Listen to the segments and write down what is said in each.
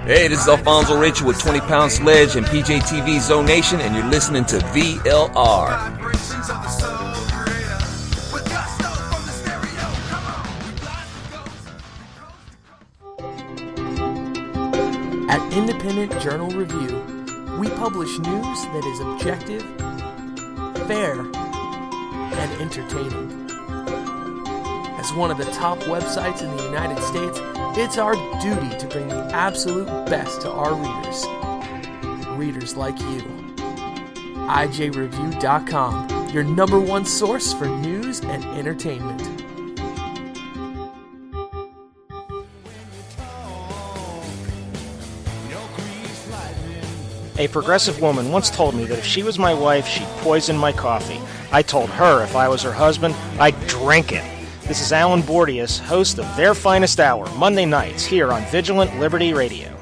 Hey, this is Alfonso Rachel with 20 Pound Sledge and PJTV Zone Nation, and you're listening to VLR. At Independent Journal Review, we publish news that is objective, fair, and entertaining. As one of the top websites in the United States, it's our duty to bring the absolute best to our readers. Readers like you. IJReview.com, your number one source for news and entertainment. A progressive woman once told me that if she was my wife, she'd poison my coffee. I told her if I was her husband, I'd drink it. This is Alan Bordius, host of Their Finest Hour, Monday nights here on Vigilant Liberty Radio.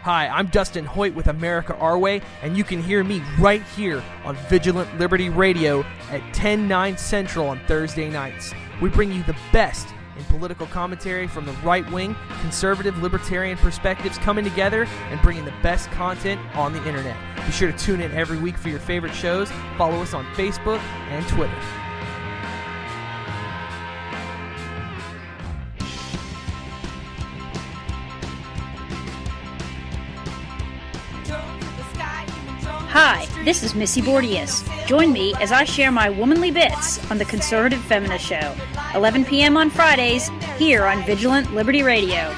Hi, I'm Dustin Hoyt with America Our Way, and you can hear me right here on Vigilant Liberty Radio at 10/9 Central on Thursday nights. We bring you the best in political commentary from the right-wing, conservative, libertarian perspectives coming together and bringing the best content on the internet. Be sure to tune in every week for your favorite shows. Follow us on Facebook and Twitter. Hi, this is Missy Bordius. Join me as I share my womanly bits on the Conservative Feminist Show, 11 p.m. on Fridays, here on Vigilant Liberty Radio.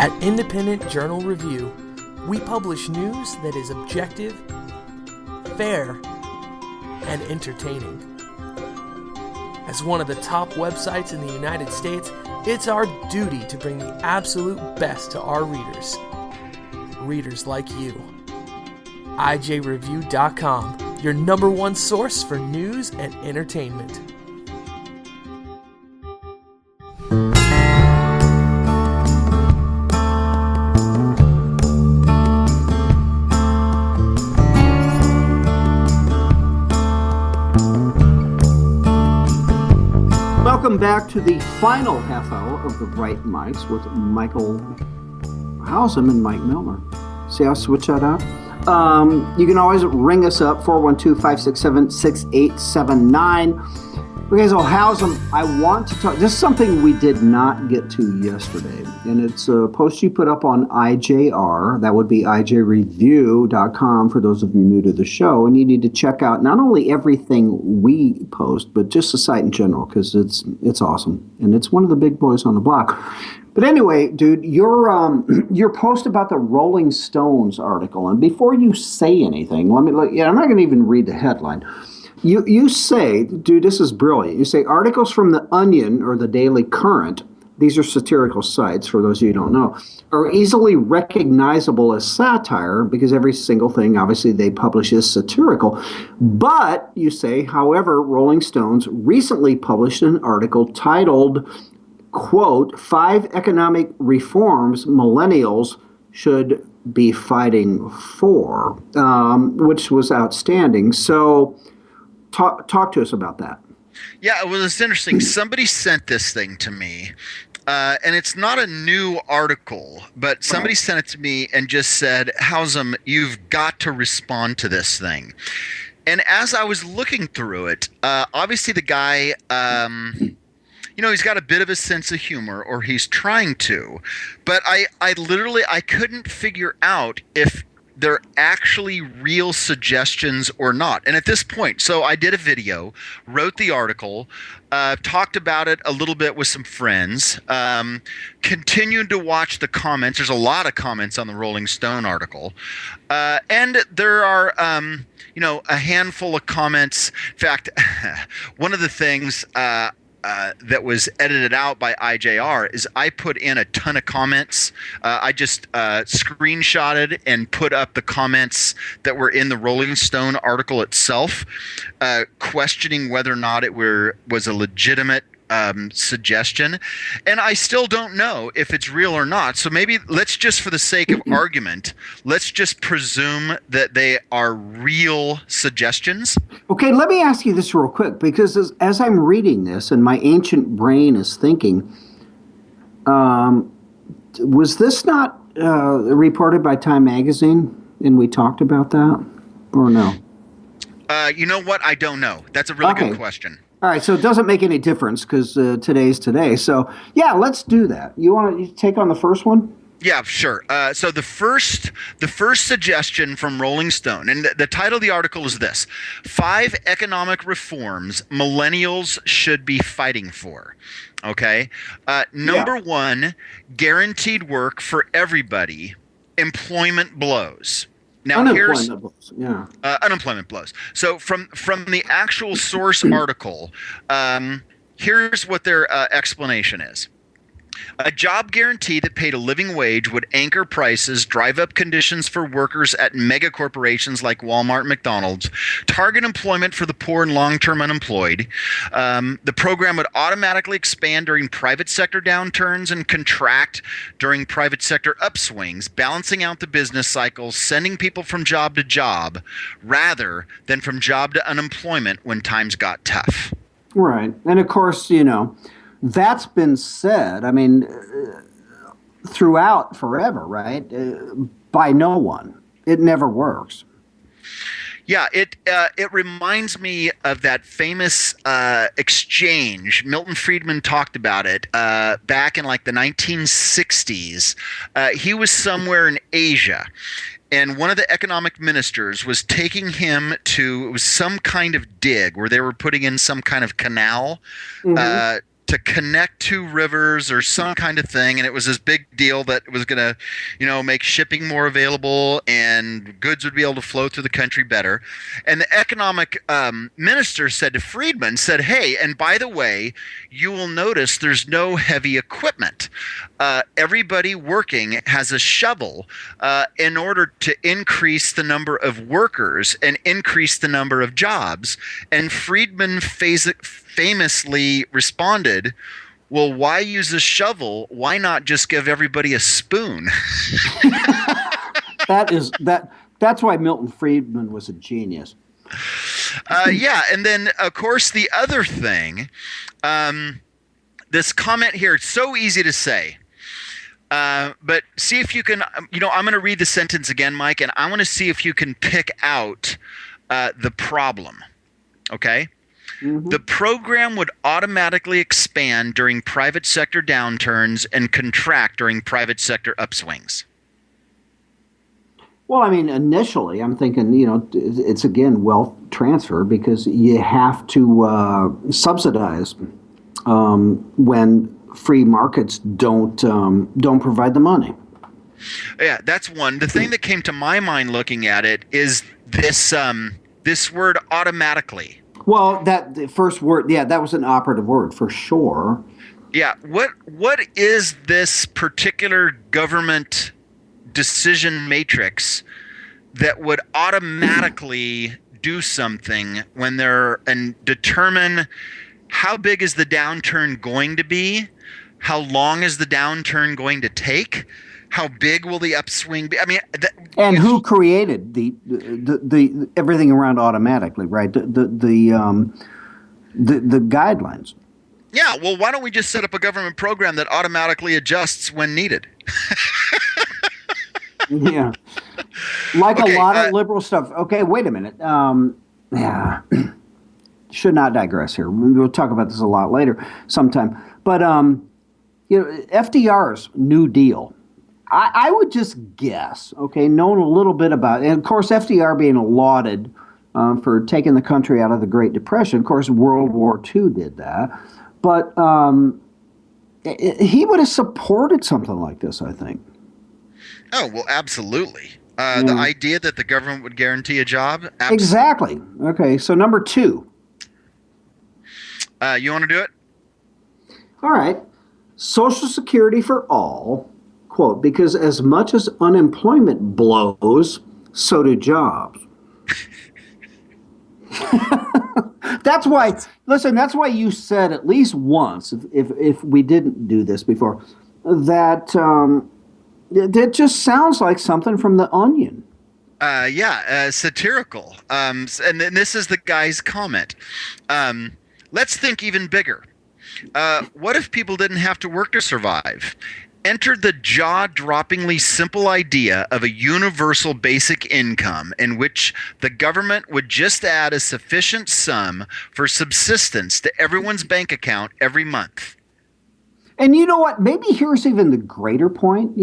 At Independent Journal Review, we publish news that is objective, fair, and entertaining. As one of the top websites in the United States, it's our duty to bring the absolute best to our readers. Readers like you. IJReview.com, your number one source for news and entertainment. Welcome back to the final half hour of the Bright Mics with Michael Hausum and Mike Milner. See how I switch that out? You can always ring us up, 412-567-6879. Okay, so Hausum, I want to talk, this is something we did not get to yesterday, and it's a post you put up on IJR, that would be IJReview.com for those of you new to the show, and you need to check out not only everything we post, but just the site in general, because it's awesome, and it's one of the big boys on the block. But anyway, dude, your post about the Rolling Stones article, and before you say anything, I'm not going to even read the headline. You say, dude, this is brilliant. You say articles from The Onion or The Daily Current, these are satirical sites for those of you who don't know, are easily recognizable as satire because every single thing, obviously, they publish is satirical. But, you say, however, Rolling Stones recently published an article titled, quote, 5 economic reforms millennials should be fighting for, which was outstanding. So talk to us about that. Yeah, well, it's interesting. Somebody sent this thing to me, and it's not a new article, but somebody sent it to me and just said, Hausum, you've got to respond to this thing. And as I was looking through it, obviously the guy, he's got a bit of a sense of humor, or he's trying to, but I couldn't figure out if they're actually real suggestions or not. And at this point, so I did a video, wrote the article, talked about it a little bit with some friends, continued to watch the comments. There's a lot of comments on the Rolling Stone article. And there are, a handful of comments. In fact, one of the things that was edited out by IJR is I put in a ton of comments. I just screenshotted and put up the comments that were in the Rolling Stone article itself, questioning whether or not it was a legitimate suggestion, and I still don't know if it's real or not. So maybe let's just, for the sake of argument, let's just presume that they are real suggestions. Okay, let me ask you this real quick, because as I'm reading this and my ancient brain is thinking, was this not reported by Time Magazine, and we talked about that, or no? You know what? I don't know. That's a really good question. All right, so it doesn't make any difference because today's today. So, yeah, let's do that. You want to take on the first one? Yeah, sure. So the first suggestion from Rolling Stone, and the title of the article is this: 5 economic reforms millennials should be fighting for. Okay. Number 1, guaranteed work for everybody. Employment blows. Now unemployment blows. Yeah. Unemployment blows. So from the actual source article, here's what their explanation is. A job guarantee that paid a living wage would anchor prices, drive up conditions for workers at mega corporations like Walmart and McDonald's, target employment for the poor and long-term unemployed. The program would automatically expand during private sector downturns and contract during private sector upswings, balancing out the business cycles, sending people from job to job rather than from job to unemployment when times got tough. Right. And of course, that's been said, I mean, throughout forever, right? By no one. It never works. Yeah, it reminds me of that famous exchange. Milton Friedman talked about it back in like the 1960s. He was somewhere in Asia, and one of the economic ministers was taking him to, it was some kind of dig where they were putting in some kind of canal to connect 2 rivers or some kind of thing, and it was this big deal that was going to, make shipping more available and goods would be able to flow through the country better. And the economic minister said to Friedman, hey, and by the way, you will notice there's no heavy equipment. Everybody working has a shovel in order to increase the number of workers and increase the number of jobs. And Friedman famously responded, well, why use a shovel? Why not just give everybody a spoon? That's why Milton Friedman was a genius. Yeah, and then of course the other thing, this comment here, it's so easy to say. But see if you can, I'm going to read the sentence again, Mike, and I want to see if you can pick out the problem. Okay? Mm-hmm. The program would automatically expand during private sector downturns and contract during private sector upswings. Well, I mean, initially, I'm thinking, it's again wealth transfer because you have to subsidize when free markets don't provide the money. Yeah, that's one. The thing that came to my mind looking at it is this word automatically. Well, that first word, yeah, that was an operative word for sure. Yeah, what is this particular government decision matrix that would automatically do something when they're and determine how big is the downturn going to be? How long is the downturn going to take? How big will the upswing be? I mean, and who created the everything around automatically, right? The guidelines. Yeah, well, why don't we just set up a government program that automatically adjusts when needed? Yeah, like okay, a lot of liberal stuff. Okay, wait a minute. Yeah, should not digress here. We'll talk about this a lot later sometime. But FDR's New Deal. I would just guess, okay, knowing a little bit about it, and of course FDR being lauded for taking the country out of the Great Depression. Of course, World War II did that. But he would have supported something like this, I think. Oh, well, absolutely. The idea that the government would guarantee a job? Absolutely. Exactly. Okay, so number 2. You want to do it? All right. Social Security for all, quote, because as much as unemployment blows, so do jobs. That's why, listen, that's why you said at least once, if we didn't do this before, that it just sounds like something from The Onion. Satirical. And then this is the guy's comment. Let's think even bigger. What if people didn't have to work to survive? Enter the jaw-droppingly simple idea of a universal basic income in which the government would just add a sufficient sum for subsistence to everyone's bank account every month. And you know what? Maybe here's even the greater point,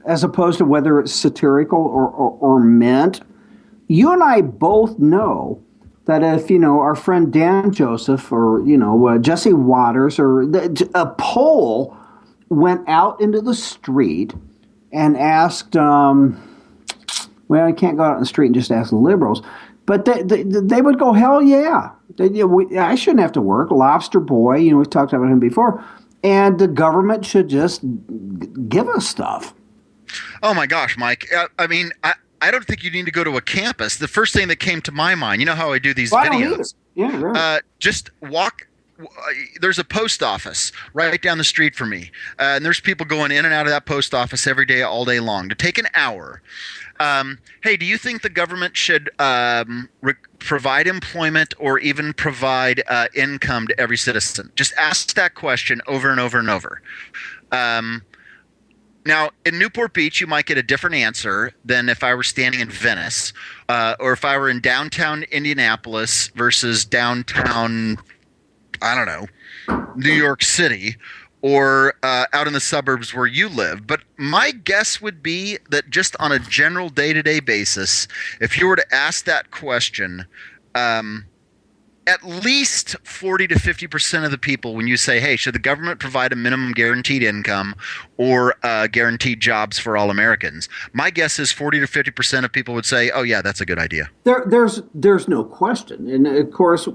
as opposed to whether it's satirical or meant. You and I both know that if, our friend Dan Joseph or, Jesse Waters or a poll went out into the street and asked, well, you can't go out in the street and just ask the liberals, but they would go, hell yeah. I shouldn't have to work. Lobster Boy, we've talked about him before, and the government should just give us stuff. Oh my gosh, Mike. I don't think you need to go to a campus. The first thing that came to my mind, you know how I do these videos? Yeah, right. Just walk. There's a post office right down the street from me. And there's people going in and out of that post office every day, all day long. To take an hour. Hey, do you think the government should provide employment or even provide income to every citizen? Just ask that question over and over and over. Now, in Newport Beach, you might get a different answer than if I were standing in Venice, or if I were in downtown Indianapolis versus downtown, I don't know, New York City, or out in the suburbs where you live. But my guess would be that just on a general day-to-day basis, if you were to ask that question, at least 40 to 50% of the people, when you say, hey, should the government provide a minimum guaranteed income or guaranteed jobs for all Americans? My guess is 40 to 50% of people would say, oh, yeah, that's a good idea. There's no question. And, of course,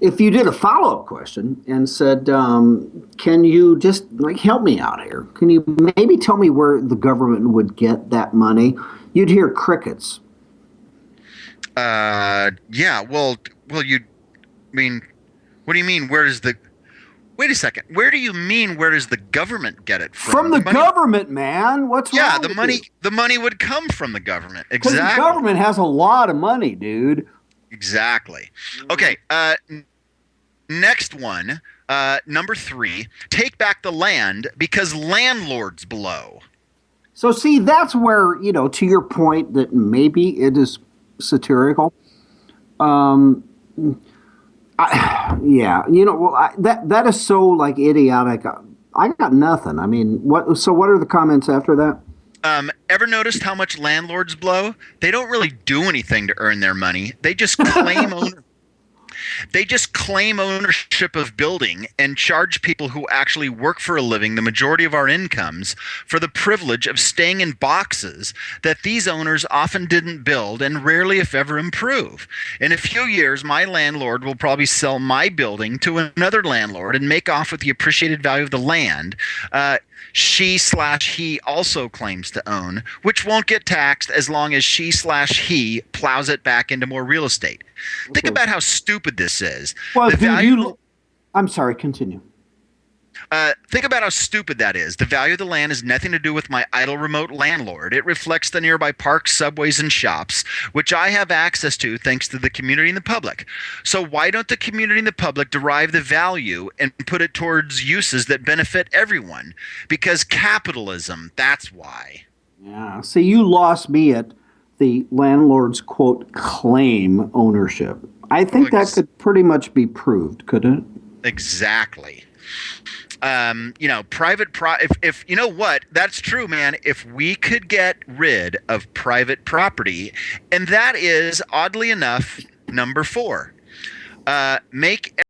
if you did a follow-up question and said, can you just, help me out here? Can you maybe tell me where the government would get that money? You'd hear crickets. Yeah, well, what do you mean? Wait a second. Where do you mean, where does the government get it from? From the government, man. What's wrong with you? The money would come from the government. Exactly. Because the government has a lot of money, dude. Exactly. Okay, next one, number 3, take back the land because landlords blow. So see, that's where, to your point that maybe it is satirical. That is so idiotic. I got nothing. I mean, what are the comments after that? Ever noticed how much landlords blow? They don't really do anything to earn their money. They just claim ownership of building and charge people who actually work for a living the majority of our incomes for the privilege of staying in boxes that these owners often didn't build and rarely, if ever, improve. In a few years, my landlord will probably sell my building to another landlord and make off with the appreciated value of the land she/he also claims to own, which won't get taxed as long as she/he plows it back into more real estate. Okay. Think about how stupid this is. Well, I'm sorry, continue. Think about how stupid that is. The value of the land has nothing to do with my idle remote landlord. It reflects the nearby parks, subways, and shops, which I have access to thanks to the community and the public. So why don't the community and the public derive the value and put it towards uses that benefit everyone? Because capitalism, that's why. Yeah, see, you lost me at the landlord's, quote, claim ownership. I think that could pretty much be proved, couldn't it? Exactly. If you know what, that's true, man. If we could get rid of private property, and that is oddly enough number 4, make